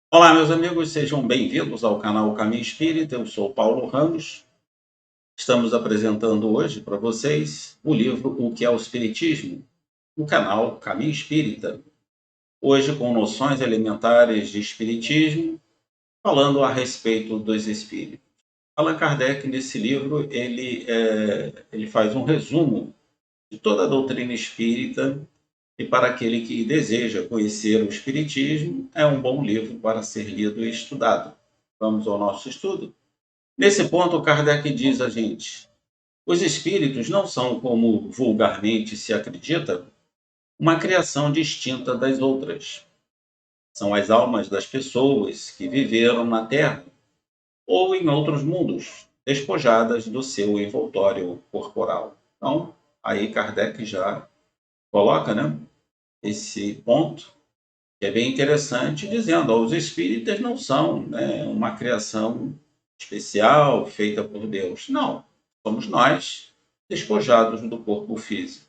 Olá, meus amigos, sejam bem-vindos ao canal Caminho Espírita. Eu sou Paulo Ramos. Estamos apresentando hoje para vocês o livro O que é o Espiritismo, no canal Caminho Espírita. Hoje, com noções elementares de Espiritismo, falando a respeito dos espíritos. Allan Kardec, nesse livro, ele faz um resumo de toda a doutrina espírita. E para aquele que deseja conhecer o Espiritismo, é um bom livro para ser lido e estudado. Vamos ao nosso estudo? Nesse ponto, Kardec diz a gente: os espíritos não são, como vulgarmente se acredita, uma criação distinta das outras. São as almas das pessoas que viveram na Terra ou em outros mundos, despojadas do seu envoltório corporal. Então, aí Kardec já coloca, né, esse ponto, que é bem interessante, dizendo: ó, os espíritas não são, né, uma criação especial feita por Deus. Não, somos nós, despojados do corpo físico.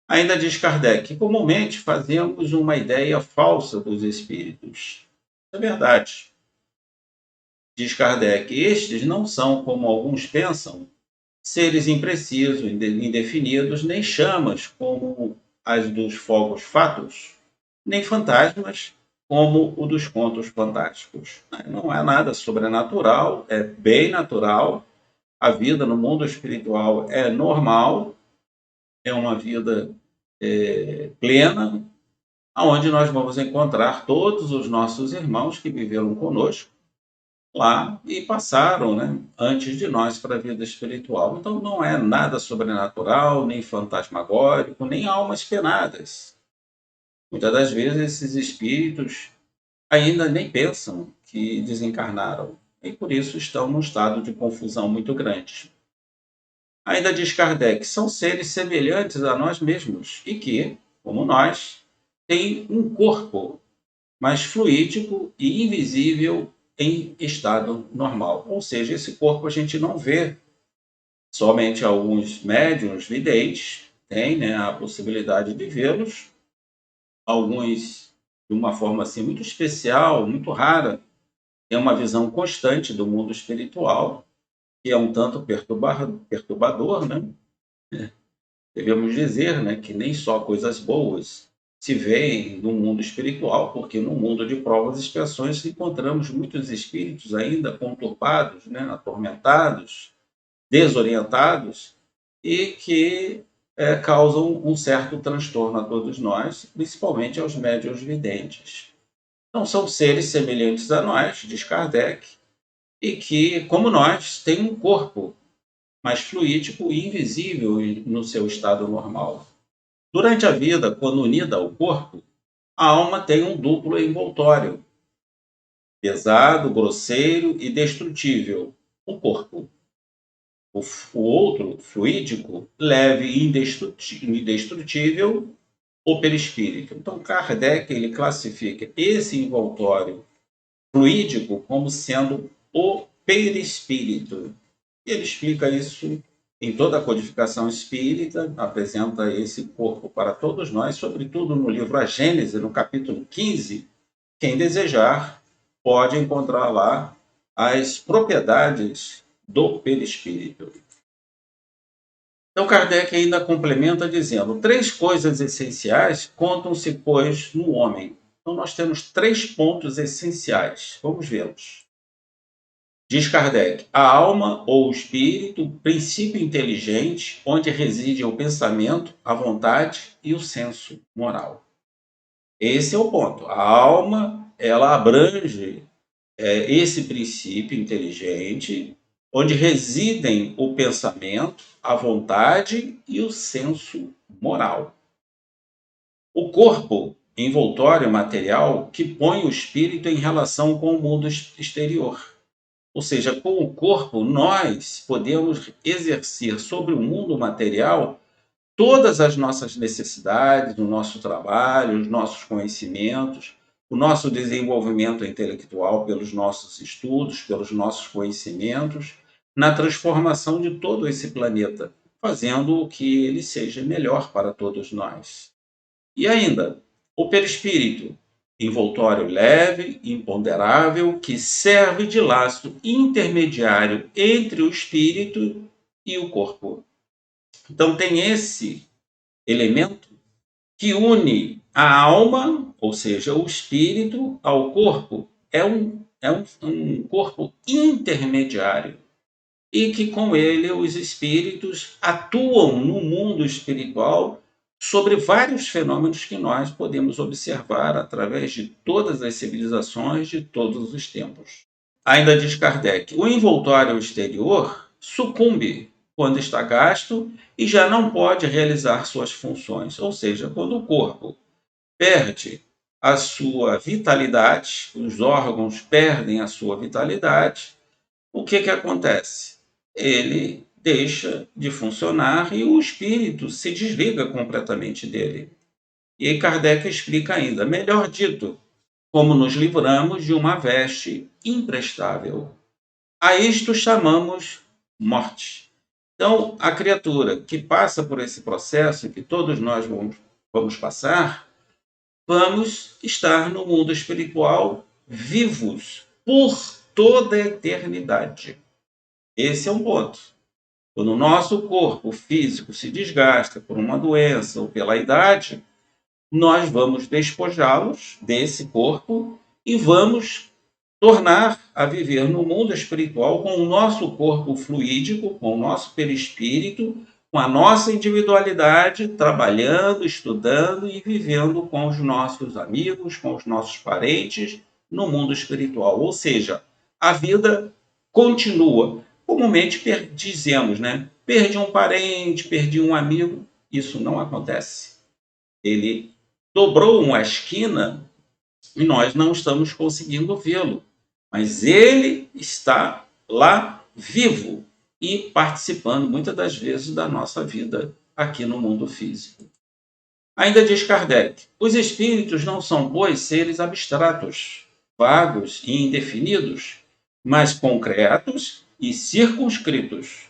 Ainda diz Kardec: comumente fazemos uma ideia falsa dos espíritos. É verdade. Diz Kardec: estes não são, como alguns pensam, seres imprecisos, indefinidos, nem chamas, como as dos fogos fatos, nem fantasmas, como o dos contos fantásticos. Não é nada sobrenatural, é bem natural. A vida no mundo espiritual é normal, é uma vida plena, onde nós vamos encontrar todos os nossos irmãos que viveram conosco lá e passaram, né, antes de nós para a vida espiritual. Então não é nada sobrenatural, nem fantasmagórico, nem almas penadas. Muitas das vezes esses espíritos ainda nem pensam que desencarnaram e por isso estão num estado de confusão muito grande. Ainda diz Kardec: são seres semelhantes a nós mesmos e que, como nós, têm um corpo, mas fluídico e invisível em estado normal. Ou seja, esse corpo a gente não vê. Somente alguns médiuns videntes têm, né, a possibilidade de vê-los. Alguns, de uma forma assim muito especial, muito rara, têm uma visão constante do mundo espiritual, que é um tanto perturbador, né? Devemos dizer, né, que nem só coisas boas se veem no mundo espiritual, porque no mundo de provas e expiações encontramos muitos espíritos ainda conturbados, né, atormentados, desorientados e que causam um certo transtorno a todos nós, principalmente aos médiuns videntes. Então, são seres semelhantes a nós, diz Kardec, e que, como nós, têm um corpo, mas fluídico e invisível no seu estado normal. Durante a vida, quando unida ao corpo, a alma tem um duplo envoltório, pesado, grosseiro e destrutível, o corpo. O outro, fluídico, leve e indestrutível, o perispírito. Então, Kardec ele classifica esse envoltório fluídico como sendo o perispírito. E ele explica isso em toda a codificação espírita, apresenta esse corpo para todos nós, sobretudo no livro A Gênese, no capítulo 15. Quem desejar pode encontrar lá as propriedades do perispírito. Então, Kardec ainda complementa dizendo: três coisas essenciais contam-se, pois, no homem. Então, nós temos três pontos essenciais. Vamos vê-los. Diz Kardec: a alma ou o espírito, princípio inteligente, onde reside o pensamento, a vontade e o senso moral. Esse é o ponto. A alma, ela abrange esse princípio inteligente, onde residem o pensamento, a vontade e o senso moral. O corpo, envoltório material, que põe o espírito em relação com o mundo exterior. Ou seja, com o corpo, nós podemos exercer sobre o mundo material todas as nossas necessidades, o nosso trabalho, os nossos conhecimentos, o nosso desenvolvimento intelectual pelos nossos estudos, pelos nossos conhecimentos, na transformação de todo esse planeta, fazendo o que ele seja melhor para todos nós. E ainda, o perispírito. envoltório leve, imponderável, que serve de laço intermediário entre o espírito e o corpo. Então, tem esse elemento que une a alma, ou seja, o espírito, ao corpo. É um corpo intermediário e que com ele os espíritos atuam no mundo espiritual sobre vários fenômenos que nós podemos observar através de todas as civilizações de todos os tempos. Ainda diz Kardec, o envoltório exterior sucumbe quando está gasto e já não pode realizar suas funções, ou seja, quando o corpo perde a sua vitalidade, os órgãos perdem a sua vitalidade, o que acontece? Ele deixa de funcionar e o espírito se desliga completamente dele. E aí Kardec explica ainda, melhor dito, como nos livramos de uma veste imprestável. A isto chamamos morte. Então, a criatura que passa por esse processo, que todos nós vamos passar, vamos estar no mundo espiritual vivos por toda a eternidade. Esse é um ponto. Quando o nosso corpo físico se desgasta por uma doença ou pela idade, nós vamos despojá-los desse corpo e vamos tornar a viver no mundo espiritual com o nosso corpo fluídico, com o nosso perispírito, com a nossa individualidade, trabalhando, estudando e vivendo com os nossos amigos, com os nossos parentes no mundo espiritual. Ou seja, a vida continua. Comumente dizemos, né? Perdi um parente, perdi um amigo. Isso não acontece. Ele dobrou uma esquina e nós não estamos conseguindo vê-lo. Mas ele está lá vivo e participando muitas das vezes da nossa vida aqui no mundo físico. Ainda diz Kardec, os espíritos não são, pois, seres abstratos, vagos e indefinidos, mas concretos e circunscritos.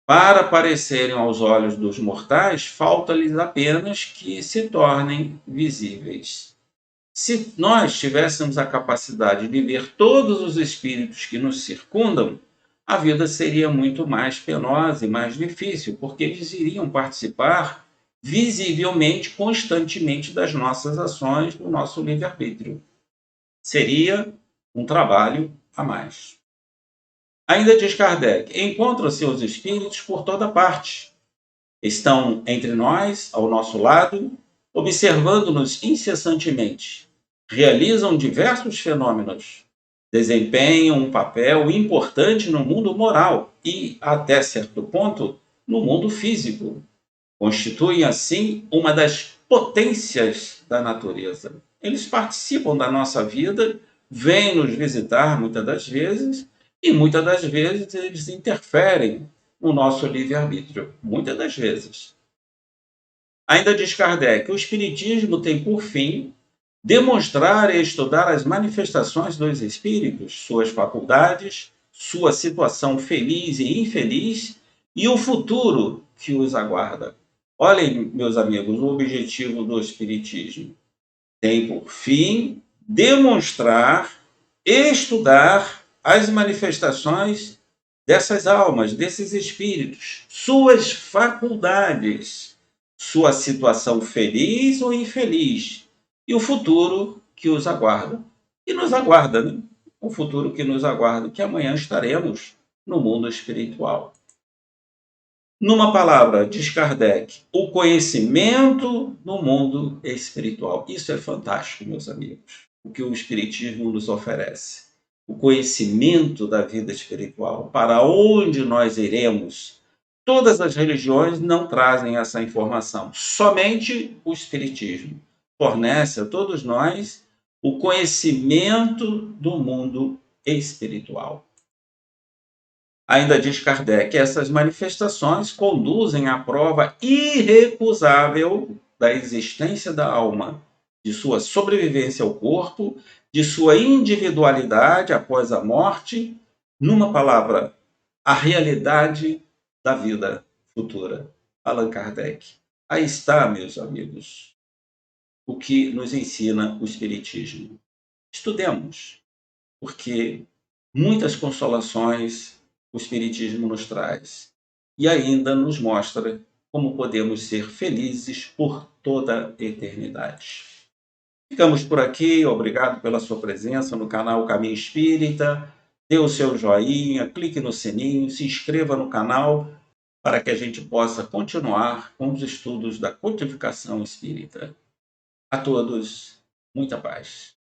Para aparecerem aos olhos dos mortais, falta-lhes apenas que se tornem visíveis. Se nós tivéssemos a capacidade de ver todos os espíritos que nos circundam, a vida seria muito mais penosa e mais difícil, porque eles iriam participar visivelmente, constantemente das nossas ações, do nosso livre-arbítrio. Seria um trabalho a mais. Ainda diz Kardec, encontram-se os espíritos por toda parte. Estão entre nós, ao nosso lado, observando-nos incessantemente. Realizam diversos fenômenos. Desempenham um papel importante no mundo moral e, até certo ponto, no mundo físico. Constituem, assim, uma das potências da natureza. Eles participam da nossa vida, vêm nos visitar muitas das vezes, e muitas das vezes eles interferem no nosso livre-arbítrio. Muitas das vezes. Ainda diz Kardec, o Espiritismo tem por fim demonstrar e estudar as manifestações dos espíritos, suas faculdades, sua situação feliz e infeliz e o futuro que os aguarda. Olhem, meus amigos, o objetivo do Espiritismo tem por fim demonstrar, estudar as manifestações dessas almas, desses espíritos, suas faculdades, sua situação feliz ou infeliz e o futuro que os aguarda. E nos aguarda, né? O futuro que nos aguarda, que amanhã estaremos no mundo espiritual. Numa palavra, diz Kardec, o conhecimento no mundo espiritual. Isso é fantástico, meus amigos, o que o Espiritismo nos oferece. O conhecimento da vida espiritual, para onde nós iremos. Todas as religiões não trazem essa informação. Somente o Espiritismo fornece a todos nós o conhecimento do mundo espiritual. Ainda diz Kardec, essas manifestações conduzem à prova irrecusável da existência da alma, de sua sobrevivência ao corpo, de sua individualidade após a morte, numa palavra, a realidade da vida futura. Allan Kardec. Aí está, meus amigos, o que nos ensina o Espiritismo. Estudemos, porque muitas consolações o Espiritismo nos traz e ainda nos mostra como podemos ser felizes por toda a eternidade. Ficamos por aqui, obrigado pela sua presença no canal Caminho Espírita. Dê o seu joinha, clique no sininho, se inscreva no canal para que a gente possa continuar com os estudos da codificação espírita. A todos, muita paz.